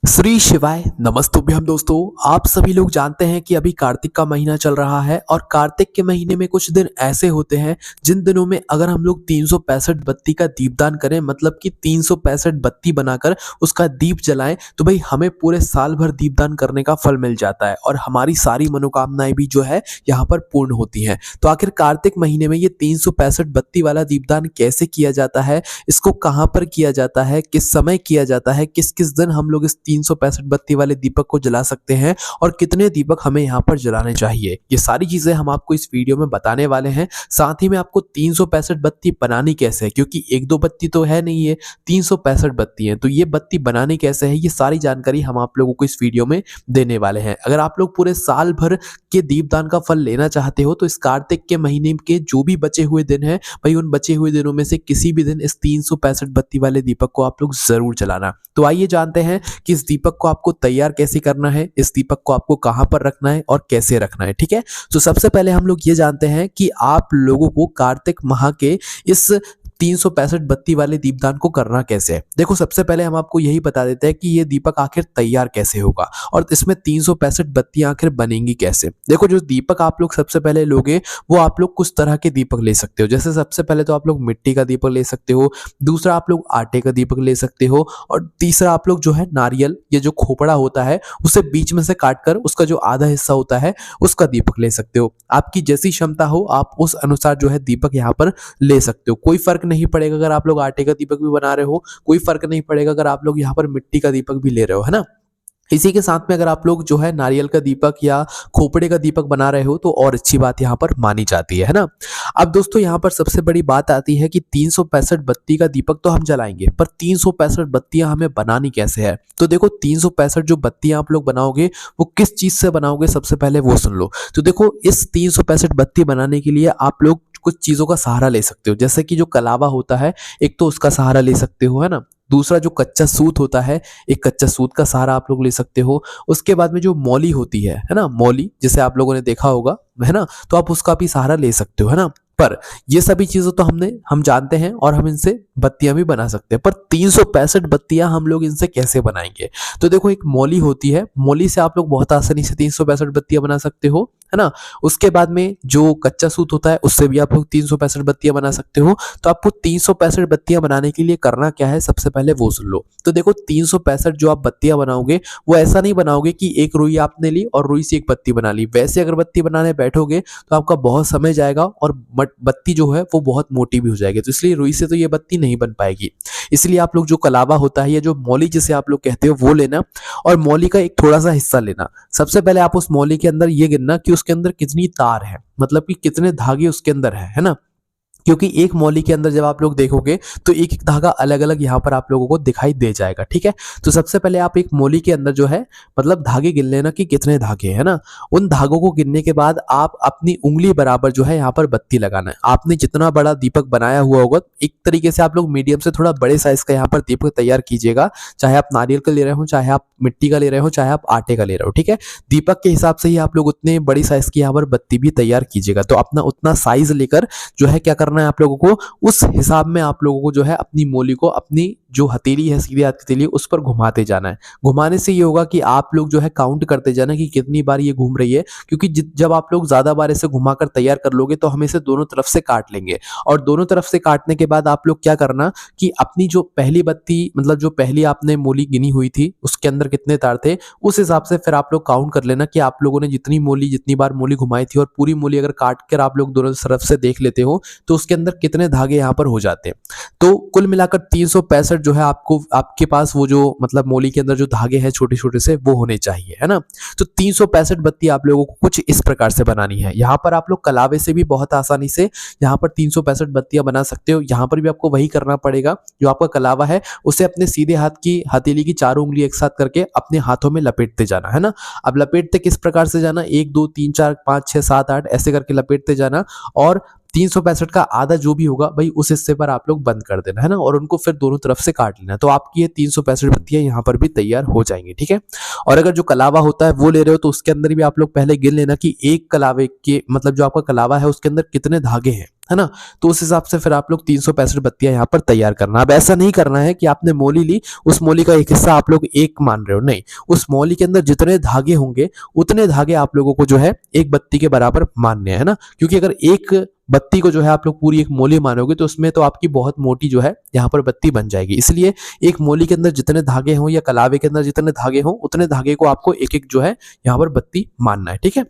श्री शिवाय नमस्तुभ्यम दोस्तों। आप सभी लोग जानते हैं कि अभी कार्तिक का महीना चल रहा है और कार्तिक के महीने में कुछ दिन ऐसे होते हैं जिन दिनों में अगर हम लोग 365 बत्ती का दीपदान करें, मतलब कि 365 बत्ती बनाकर उसका दीप जलाएं, तो भाई हमें पूरे साल भर दीपदान करने का फल मिल जाता है और हमारी सारी मनोकामनाएं भी जो है यहाँ पर पूर्ण होती हैं। तो आखिर कार्तिक महीने में ये 365 बत्ती वाला दीपदान कैसे किया जाता है, इसको कहाँ पर किया जाता है, किस समय किया जाता है, किस किस दिन हम लोग इस 365 बत्ती वाले दीपक को जला सकते हैं और कितने दीपक हमें यहाँ पर जलाने चाहिए, ये सारी चीजें हम आपको इस वीडियो में बताने वाले हैं। साथ ही में आपको 365 बत्ती बनानी कैसे है, क्योंकि एक दो बत्ती तो है नहीं, है 365 बत्ती है, तो ये बत्ती बनानी कैसे है, ये सारी जानकारी हम आप लोगों को इस वीडियो में देने वाले हैं। अगर आप लोग पूरे साल भर के दीपदान का फल लेना चाहते हो तो इस कार्तिक के महीने के जो भी बचे हुए दिन है, भाई उन बचे हुए दिनों में से किसी भी दिन इस 365 बत्ती वाले दीपक को आप लोग जरूर जलाना। तो आइए जानते हैं कि इस दीपक को आपको तैयार कैसे करना है, इस दीपक को आपको कहां पर रखना है और कैसे रखना है। ठीक है, तो सबसे पहले हम लोग ये जानते हैं कि आप लोगों को कार्तिक माह के इस 365 बत्ती वाले दीपदान को करना कैसे है। देखो, सबसे पहले हम आपको यही बता देते हैं कि ये दीपक आखिर तैयार कैसे होगा और इसमें 365 बत्तियां आखिर बनेंगी कैसे। देखो, जो दीपक आप लोग सबसे पहले लोगे वो आप लोग कुछ तरह के दीपक ले सकते हो। जैसे सबसे पहले तो आप लोग मिट्टी का दीपक ले सकते हो, दूसरा आप लोग आटे का दीपक ले सकते हो और तीसरा आप लोग जो है नारियल, ये जो खोपड़ा होता है उसे बीच में से काट कर उसका जो आधा हिस्सा होता है उसका दीपक ले सकते हो। आपकी जैसी क्षमता हो आप उस अनुसार जो है दीपक यहाँ पर ले सकते हो। कोई फर्क नहीं पड़ेगा अगर आप लोग आटे का दीपक भी बना रहे हो, कोई फर्क नहीं पड़ेगा अगर आप लोग यहाँ पर मिट्टी का दीपक भी ले रहे हो, है ना। इसी के साथ में अगर आप लोग जो है नारियल का दीपक या खोपड़े का दीपक बना रहे हो तो और अच्छी बात यहाँ पर मानी जाती है ना। अब दोस्तों यहाँ पर सबसे बड़ी बात आती है कि 365 बत्ती का दीपक तो हम जलाएंगे, पर 365 बत्तियां हमें बनानी कैसे है। तो देखो, 365 जो बत्तियां आप लोग बनाओगे वो किस चीज से बनाओगे, सबसे पहले वो सुन लो। तो देखो, इस 365 बत्ती बनाने के लिए आप लोग कुछ चीजों का सहारा ले सकते हो। जैसे कि जो कलावा होता है, एक तो उसका सहारा ले सकते हो, है ना। दूसरा जो कच्चा सूत होता है, एक कच्चा सूत का सहारा आप लोग ले सकते हो। उसके बाद में जो मौली होती है ना, मौली जिसे आप लोगों ने देखा होगा, है ना, तो आप उसका भी सहारा ले सकते हो, है ना। पर ये सभी चीजें तो हम जानते हैं और हम इनसे बत्तियां भी बना सकते हैं, पर 365 बत्तियां हम लोग इनसे कैसे बनाएंगे। तो देखो, एक मौली होती है, मौली से आप लोग बहुत आसानी से 365 बत्तियां बना सकते हो, है ना। उसके बाद में जो कच्चा सूत होता है उससे भी आप लोग 365 बत्तियां बना सकते हो। तो आपको 365 बत्तियां बनाने के लिए करना क्या है, सबसे पहले वो सुन लो। तो देखो, 365 जो आप बत्तियां बनाओगे वो ऐसा नहीं बनाओगे कि एक रुई आपने ली और रुई से एक बत्ती बना ली। वैसे अगर बत्ती बनाने बैठोगे तो आपका बहुत समय जाएगा और बत्ती जो है वो बहुत मोटी भी हो जाएगी। तो इसलिए रुई से तो ये बत्ती नहीं बन पाएगी। इसलिए आप लोग जो कलावा होता है या जो मौली जिसे आप लोग कहते हो वो लेना और मौली का एक थोड़ा सा हिस्सा लेना। सबसे पहले आप उस मौली के अंदर ये गिनना कि उसके अंदर कितनी तार है, मतलब कि कितने धागे उसके अंदर है ना। क्योंकि एक मौली के अंदर जब आप लोग देखोगे तो एक एक धागा अलग अलग यहाँ पर आप लोगों को दिखाई दे जाएगा। ठीक है, तो सबसे पहले आप एक मौली के अंदर जो है मतलब धागे गिन लेना कि कितने धागे है ना। उन धागों को गिनने के बाद आप अपनी उंगली बराबर जो है यहाँ पर बत्ती लगाना है। आपने जितना बड़ा दीपक बनाया हुआ होगा, एक तरीके से आप लोग मीडियम से थोड़ा बड़े साइज का यहाँ पर दीपक तैयार कीजिएगा। चाहे आप नारियल का ले रहे हो, चाहे आप मिट्टी का ले रहे हो, चाहे आप आटे का ले रहे हो। ठीक है, दीपक के हिसाब से ही आप लोग उतने बड़ी साइज की यहाँ पर बत्ती भी तैयार कीजिएगा। तो अपना उतना साइज लेकर जो है क्या करना है आप लोगों को, उस हिसाब में आप लोगों को जो है अपनी मौली को, अपनी जो हथेली है, सीधे हाथ की हथेली, उस पर घुमाते जाना है। घुमाने से ये होगा कि आप लोग जो है काउंट करते जाना कि कितनी बार ये घूम रही है, क्योंकि जब आप लोग ज्यादा बार इसे घुमाकर तैयार कर लोगे तो हम इसे दोनों तरफ से काट लेंगे। और दोनों तरफ से काटने के बाद आप लोग क्या करना कि अपनी जो पहली बत्ती, मतलब जो पहली आपने मौली गिनी हुई थी उसके अंदर कितने तार थे, उस हिसाब से फिर आप लोग काउंट कर लेना कि आप लोगों ने जितनी बार मौली घुमाई थी और पूरी मौली अगर काट कर आप लोग दोनों तरफ से देख लेते हो तो उसके अंदर कितने धागे यहाँ पर हो जाते हैं। तो कुल मिलाकर 365 जो है आपको, आपके पास वो जो मतलब मौली के अंदर जो धागे हैं छोटे छोटे से, वो होने चाहिए, है ना। तो 365 बत्ती आप लोगों को कुछ इस प्रकार से बनानी है। यहाँ पर आप लोग कलावे से भी बहुत आसानी से यहाँ पर 365 बत्तियां बना सकते हो। यहाँ पर भी आपको वही करना पड़ेगा। जो आपका कलावा है उसे अपने सीधे हाथ की हथेली की चारों उंगली एक साथ करके अपने हाथों में लपेटते जाना, है ना। अब लपेटते किस प्रकार से जाना, 1 2 3 4 5 6 7 8 ऐसे करके लपेटते जाना और 365 का आधा जो भी होगा भाई उस हिस्से पर आप लोग बंद कर देना, है ना, और उनको फिर दोनों तरफ से काट लेना। तो आपकी ये 365 बत्तियां यहाँ पर भी तैयार हो जाएंगी। ठीक है, और अगर जो कलावा होता है वो ले रहे हो तो उसके अंदर भी आप लोग पहले गिन लेना कि एक कलावे के, मतलब जो आपका कलावा है उसके अंदर कितने धागे हैं। है ना। तो उस हिसाब से फिर आप लोग 365 बत्तियां यहाँ पर तैयार करना। अब ऐसा नहीं करना है कि आपने मोली ली, उस मोली का एक हिस्सा आप लोग एक मान रहे हो, नहीं, उस मोली के अंदर जितने धागे होंगे उतने धागे आप लोगों को जो है एक बत्ती के बराबर मानने हैं, है ना। क्योंकि अगर एक बत्ती को जो है आप लोग पूरी एक मोली मानोगे तो उसमें तो आपकी बहुत मोटी जो है यहाँ पर बत्ती बन जाएगी। इसलिए एक मोली के अंदर जितने धागे हों या कलावे के अंदर जितने धागे हों उतने धागे को आपको एक एक जो है यहाँ पर बत्ती मानना है, ठीक है।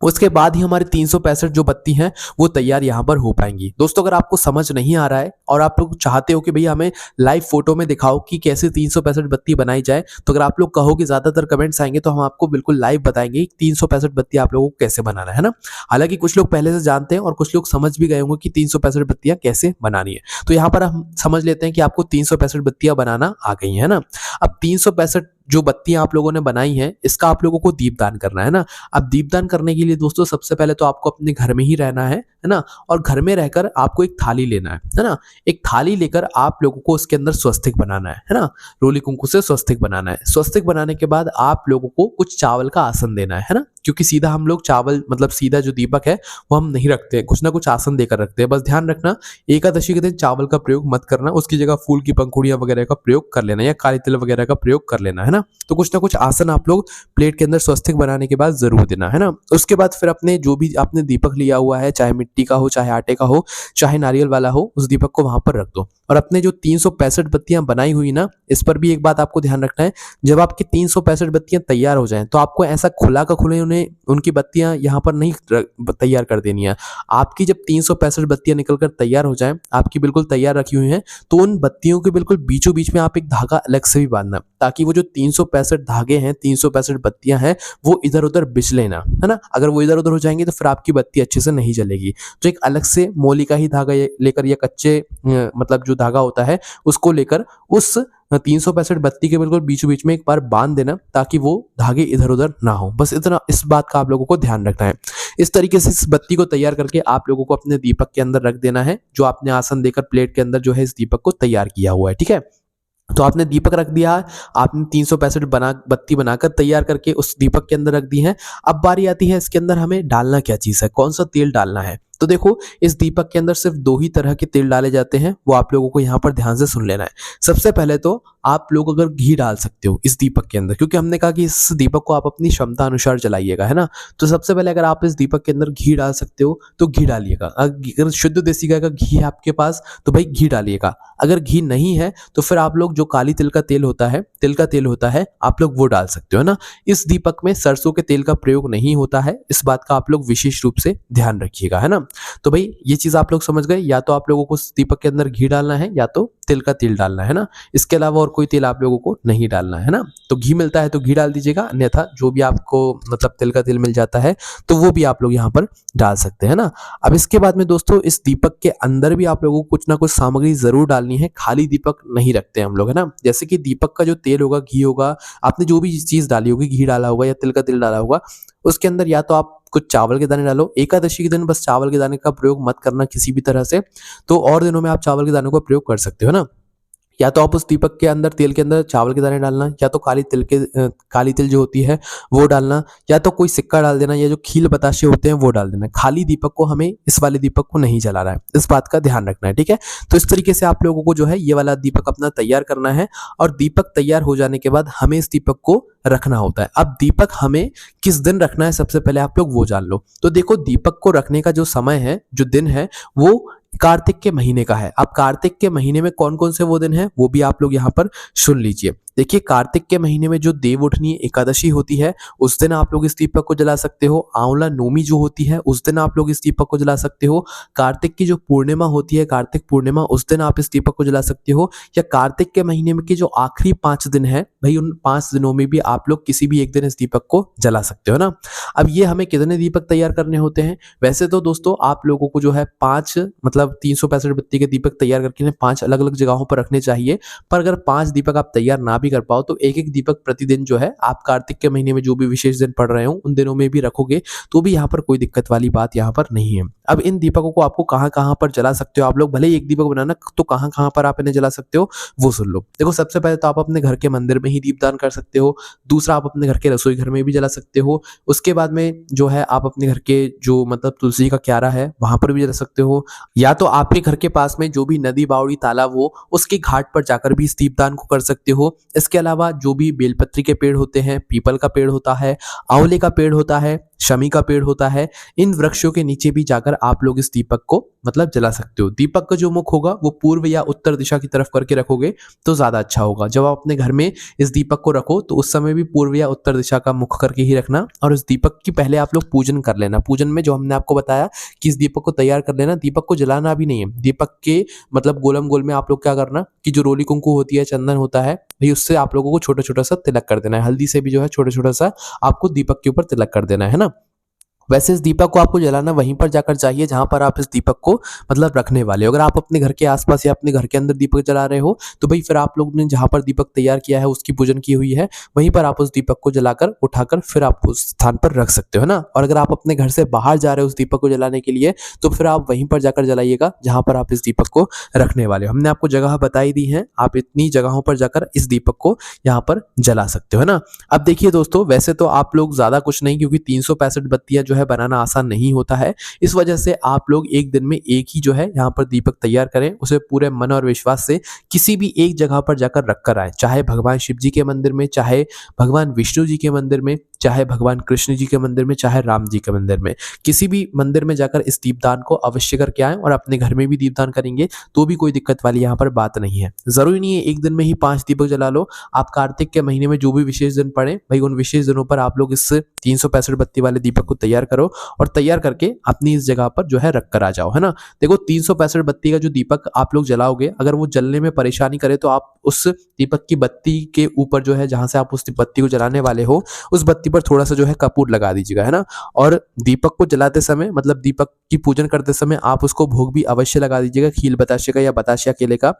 उसके बाद ही हमारी 365 जो बत्ती हैं वो तैयार यहाँ पर हो पाएंगी। दोस्तों अगर आपको समझ नहीं आ रहा है और आप लोग चाहते हो कि भैया हमें लाइव फोटो में दिखाओ कि कैसे 365 बत्ती बनाई जाए, तो अगर आप लोग कहोगे ज्यादातर कमेंट्स आएंगे तो हम आपको बिल्कुल लाइव बताएंगे 365 बत्ती आप लोगों को कैसे बनाना है ना। हालांकि कुछ लोग पहले से जानते हैं और कुछ लोग समझ भी गए होंगे कि 365 बत्तियां कैसे बनानी है। तो यहाँ पर हम समझ लेते हैं कि आपको 365 बत्तियां बनाना आ गई है ना। अब 365 जो बत्तियां आप लोगों ने बनाई हैं इसका आप लोगों को दीपदान करना है ना। अब दीपदान करने के लिए दोस्तों सबसे पहले तो आपको अपने घर में ही रहना है ना। और घर में रहकर आपको एक थाली लेना है ना। एक थाली लेकर आप लोगों को उसके अंदर स्वस्तिक बनाना है ना। रोली कुंकू से स्वस्तिक बनाना है। स्वस्तिक बनाने के बाद आप लोगों को कुछ चावल का आसन देना है ना। क्योंकि सीधा हम लोग चावल मतलब सीधा जो दीपक है वो हम नहीं रखते हैं, कुछ ना कुछ आसन देकर रखते हैं। बस ध्यान रखना एकादशी के दिन चावल का प्रयोग मत करना, उसकी जगह फूल की पंखुड़ियां वगैरह का प्रयोग कर लेना या काली तिल वगैरह का प्रयोग कर लेना, है ना। तो कुछ ना कुछ आसन आप लोग प्लेट के अंदर स्वस्तिक बनाने के बाद जरूर देना, है ना। उसके बाद फिर अपने जो भी आपने दीपक लिया हुआ है, चाहे मिट्टी का हो, चाहे आटे का हो, चाहे नारियल वाला हो, उस दीपक को वहां पर रख दो। और अपने जो 365 बत्तियां बनाई हुई ना, इस पर भी एक बात आपको ध्यान रखना है, जब आपकी 365 बत्तियां तैयार हो जाएं तो आपको ऐसा खुला का खुले उन्हें उनकी बत्तियां यहाँ पर नहीं तैयार कर देनी है। आपकी जब 365 बत्तियां निकलकर तैयार हो जाएं, आपकी बिल्कुल तैयार रखी हुई हैं, तो उन बत्तियों के बिल्कुल बीचों बीच में आप एक धागा अलग से भी बांधना, ताकि वो जो 365 धागे हैं, 365 बत्तियां हैं, वो इधर उधर बिछले ना, है ना। अगर वो इधर उधर हो जाएंगे तो फिर आपकी बत्ती अच्छे से नहीं जलेगी। तो एक अलग से मोली का ही धागा लेकर या कच्चे मतलब जो धागा होता है उसको लेकर उस 365 बत्ती के बिल्कुल बीचों बीच में एक बार बांध देना, ताकि वो धागे इधर उधर ना हो। बस इतना, इस बात का आप लोगों को ध्यान रखना है। इस तरीके से इस बत्ती को तैयार करके आप लोगों को अपने दीपक के अंदर रख देना है, जो आपने आसन देकर प्लेट के अंदर जो है इस दीपक को तैयार किया हुआ है, ठीक है। तो आपने दीपक रख दिया है, आपने 365 बत्ती बनाकर तैयार करके उस दीपक के अंदर रख दी है। अब बारी आती है इसके अंदर हमें डालना क्या चीज है, कौन सा तेल डालना है। तो देखो इस दीपक के अंदर सिर्फ दो ही तरह के तेल डाले जाते हैं, वो आप लोगों को यहाँ पर ध्यान से सुन लेना है। सबसे पहले तो आप लोग अगर घी डाल सकते हो इस दीपक के अंदर, क्योंकि हमने कहा कि इस दीपक को आप अपनी क्षमता अनुसार जलाइएगा, है ना। तो सबसे पहले अगर आप इस दीपक के अंदर घी डाल सकते हो तो घी डालिएगा। अगर शुद्ध देसी गाय का घी है आपके पास तो भाई घी डालिएगा। अगर घी नहीं है तो फिर आप लोग जो काली तिल का तेल होता है, तिल का तेल होता है, आप लोग वो डाल सकते हो ना। इस दीपक में सरसों के तेल का प्रयोग नहीं होता है, इस बात का आप लोग विशेष रूप से ध्यान रखिएगा, है ना। तो भाई ये चीज आप लोग समझ गए, या तो आप लोगों को दीपक के अंदर घी डालना है या तो तिल का तेल डालना है ना। इसके अलावा और कोई तेल आप लोगों को नहीं डालना है ना। तो घी मिलता है तो घी डाल दीजिएगा, अन्यथा जो भी आपको मतलब तिल का तेल मिल जाता है तो वो भी आप लोग यहाँ पर डाल सकते हैं ना। अब इसके बाद में दोस्तों इस दीपक के अंदर भी आप लोगों को कुछ ना कुछ सामग्री जरूर डालनी है, खाली दीपक नहीं रखते हम लोग, है ना। जैसे कि दीपक का जो तेल होगा, घी होगा, आपने जो भी चीज डाली होगी, घी डाला होगा या तिल का तेल डाला होगा, उसके अंदर या तो आप कुछ चावल के दाने डालो। एकादशी के दिन बस चावल के दाने का प्रयोग मत करना किसी भी तरह से, तो और दिनों में आप चावल के दानों का प्रयोग कर सकते हो ना। या तो आप उस दीपक के अंदर तेल के अंदर चावल के दाने डालना, या तो काली तिल जो होती है वो डालना, या तो कोई सिक्का डाल देना, या जो खील बताशे होते हैं वो डाल देना। खाली दीपक को हमें इस वाले दीपक को नहीं जलाना है, इस बात का ध्यान रखना है, ठीक है। तो इस तरीके से आप लोगों को जो है ये वाला दीपक अपना तैयार करना है। और दीपक तैयार हो जाने के बाद हमें इस दीपक को रखना होता है। अब दीपक हमें किस दिन रखना है सबसे पहले आप लोग वो जान लो। तो देखो दीपक को रखने का जो समय है, जो दिन है, वो कार्तिक के महीने का है। अब कार्तिक के महीने में कौन कौन से वो दिन है वो भी आप लोग यहाँ पर सुन लीजिए। देखिए कार्तिक के महीने में जो देव उठनी एकादशी होती है उस दिन आप लोग इस दीपक को जला सकते हो। आंवला नोमी जो होती है उस दिन आप लोग इस दीपक को जला सकते हो। कार्तिक की जो पूर्णिमा होती है, कार्तिक पूर्णिमा, उस दिन आप इस दीपक को जला सकते हो। या कार्तिक के महीने में के जो आखिरी 5 दिन है भाई, उन 5 दिनों में भी आप लोग किसी भी एक दिन इस दीपक को जला सकते हो ना। अब ये हमें कितने दीपक तैयार करने होते हैं, वैसे तो दोस्तों आप लोगों को जो है 5 मतलब 365 बत्ती के दीपक तैयार करके 5 अलग अलग जगहों पर रखने चाहिए। पर अगर 5 दीपक आप तैयार ना भी कर पाओ तो एक एक दीपक प्रतिदिन जो है आप कार्तिक के महीने में जो भी विशेष दिन पड़ रहे हो उन दिनों में भी रखोगे तो भी यहाँ पर कोई दिक्कत वाली बात यहाँ पर नहीं है। अब इन दीपकों को आपको कहाँ कहाँ पर जला सकते हो आप लोग, भले ही एक दीपक बनाना तो कहाँ कहाँ पर आप इन्हें जला सकते हो वो सुन लो। देखो सबसे पहले तो आप अपने घर के मंदिर में ही दीपदान कर सकते हो, दूसरा आप अपने घर के रसोई घर में भी जला सकते हो, उसके बाद में जो है आप अपने घर के जो मतलब तुलसी का क्यारा है वहां पर भी जला सकते हो, या तो आपके घर के पास में जो भी नदी बावड़ी तालाब हो उसके घाट पर जाकर भी इस दीपदान को कर सकते हो। इसके अलावा जो भी बेलपत्री के पेड़ होते हैं, पीपल का पेड़ होता है, आंवले का पेड़ होता है, शमी का पेड़ होता है, इन वृक्षों के नीचे भी जाकर आप लोग इस दीपक को मतलब जला सकते हो। दीपक का जो मुख होगा वो पूर्व या उत्तर दिशा की तरफ करके रखोगे तो ज्यादा अच्छा होगा। जब आप अपने घर में इस दीपक को रखो तो उस समय भी पूर्व या उत्तर दिशा का मुख करके ही रखना, और इस दीपक की पहले आप लोग पूजन कर लेना। पूजन में जो हमने आपको बताया कि इस दीपक को तैयार कर लेना, दीपक को जलाना भी नहीं है, दीपक के मतलब गोलम गोल में आप लोग क्या करना कि जो रोली कुंकू होती है, चंदन होता है भाई, उससे आप लोगों को छोटा छोटा सा तिलक कर देना है, हल्दी से भी जो है छोटा छोटा सा आपको दीपक के ऊपर तिलक कर देना है ना। वैसे इस दीपक को आपको जलाना वहीं पर जाकर चाहिए जहां पर आप इस दीपक को मतलब रखने वाले हो। अगर आप अपने घर के आसपास या अपने घर के अंदर दीपक जला रहे हो तो भाई फिर आप लोग ने जहां पर दीपक तैयार किया है उसकी पूजन की हुई है वहीं पर आप उस दीपक को जलाकर उठाकर फिर आप उस स्थान पर रख सकते हो ना। और अगर आप अपने घर से बाहर जा रहे हो उस दीपक को जलाने के लिए तो फिर आप वहीं पर जाकर जलाइएगा जहां पर आप इस दीपक को रखने वाले हो। हमने आपको जगह बताई दी है, आप इतनी जगहों पर जाकर इस दीपक को यहाँ पर जला सकते हो ना। अब देखिए दोस्तों, वैसे तो आप लोग ज्यादा कुछ नहीं, क्योंकि 365 बत्तियां जो है बनाना आसान नहीं होता है, इस वजह से आप लोग एक दिन में एक ही जो है यहाँ पर दीपक तैयार करें, उसे पूरे मन और विश्वास से किसी भी एक जगह पर जाकर रख कर आए, चाहे भगवान शिव जी के मंदिर में, चाहे भगवान विष्णु जी के मंदिर में, चाहे भगवान कृष्ण जी के मंदिर में, चाहे राम जी के मंदिर में, किसी भी मंदिर में जाकर इस दीपदान को अवश्य करके आए। और अपने घर में भी दीपदान करेंगे तो भी कोई दिक्कत वाली यहाँ पर बात नहीं है। जरूरी नहीं है एक दिन में ही 5 दीपक जला लो, आप कार्तिक के महीने में जो भी विशेष दिन पड़े भाई उन विशेष दिनों पर आप लोग इस 365 बत्ती वाले दीपक को तैयार करो और तैयार करके अपनी इस जगह पर जो है रख कर आ जाओ, है ना। देखो 365 बत्ती का जो दीपक आप लोग जलाओगे, अगर वो जलने में परेशानी करे तो आप उस दीपक की बत्ती के ऊपर जो है जहां से आप उस बत्ती को जलाने वाले हो उस बत्ती पर थोड़ा सा जो है कपूर लगा दीजिएगा, है ना। और दीपक को जलाते समय मतलब दीपक की पूजन करते समय आप उसको भोग भी अवश्य लगा दीजिएगा, खील बताशे का या बताशिया केले का।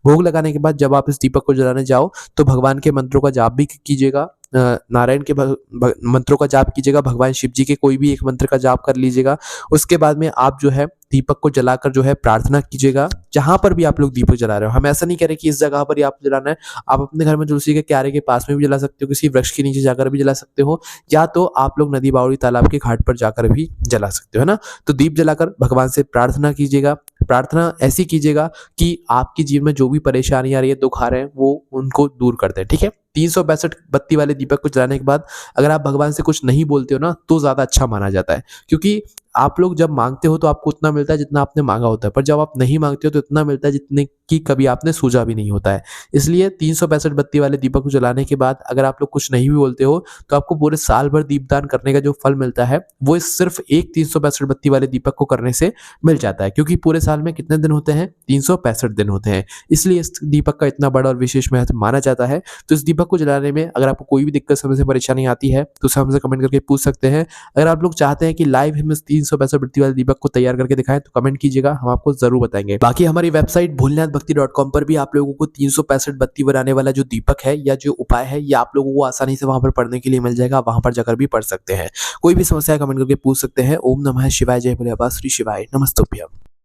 भोग लगाने के बाद जब आप इस दीपक को जलाने जाओ तो भगवान के मंत्रों का जाप भी कीजिएगा, नारायण के मंत्रों का जाप कीजिएगा, भगवान शिव जी के कोई भी एक मंत्र का जाप कर लीजिएगा। उसके बाद में आप जो है दीपक को जलाकर जो है प्रार्थना कीजिएगा जहां पर भी आप लोग दीपक जला रहे हो। हम ऐसा नहीं कह रहे कि इस जगह पर ही आप जलाना है, आप अपने घर में तुलसी के क्यारे के पास में भी जला सकते हो, किसी वृक्ष के नीचे जाकर भी जला सकते हो, या तो आप लोग नदी बावड़ी तालाब के घाट पर जाकर भी जला सकते हो, है ना। तो दीप जलाकर भगवान से प्रार्थना कीजिएगा, प्रार्थना ऐसी कीजिएगा कि आपके जीवन में जो भी परेशानी आ रही है, दुख आ रहे हैं, वो उनको दूर कर दें, ठीक है। 362 बत्ती वाले दीपक को जलाने के बाद अगर आप भगवान से कुछ नहीं बोलते हो ना तो ज्यादा अच्छा माना जाता है, क्योंकि आप लोग जब मांगते हो तो आपको उतना मिलता है जितना आपने मांगा होता है, पर जब आप नहीं मांगते हो तो इतना मिलता है जितने की कभी आपने सोचा भी नहीं होता है। इसलिए 365 बत्ती वाले दीपक को जलाने के बाद अगर आप लोग कुछ नहीं भी बोलते हो तो आपको पूरे साल भर दीपदान करने का जो फल मिलता है वो इस सिर्फ एक 365 बत्ती वाले दीपक को करने से मिल जाता है, क्योंकि पूरे साल में कितने दिन होते हैं, 365 दिन होते हैं। इसलिए इस दीपक का इतना बड़ा और विशेष महत्व माना जाता है। तो इस दीपक को जलाने में अगर आपको कोई भी दिक्कत समस्या परेशानी आती है तो उसे हमसे कमेंट करके पूछ सकते हैं। अगर आप लोग चाहते हैं कि लाइव हम इस 365 बत्ती वाले दीपक को तैयार करके दिखाएं तो कमेंट कीजिएगा, हम आपको जरूर बताएंगे। बाकी हमारी वेबसाइट भोलेनाथभक्ति.com पर भी आप लोगों को 365 बत्ती बनाने वाला जो दीपक है या जो उपाय है ये आप लोगों को आसानी से वहां पर पढ़ने के लिए मिल जाएगा, वहां पर जाकर भी पढ़ सकते हैं। कोई भी समस्या कमेंट करके पूछ सकते हैं। ओम नमः शिवाय, जय भोले बाबा, श्री शिवाय, नमस्तुभ्यम।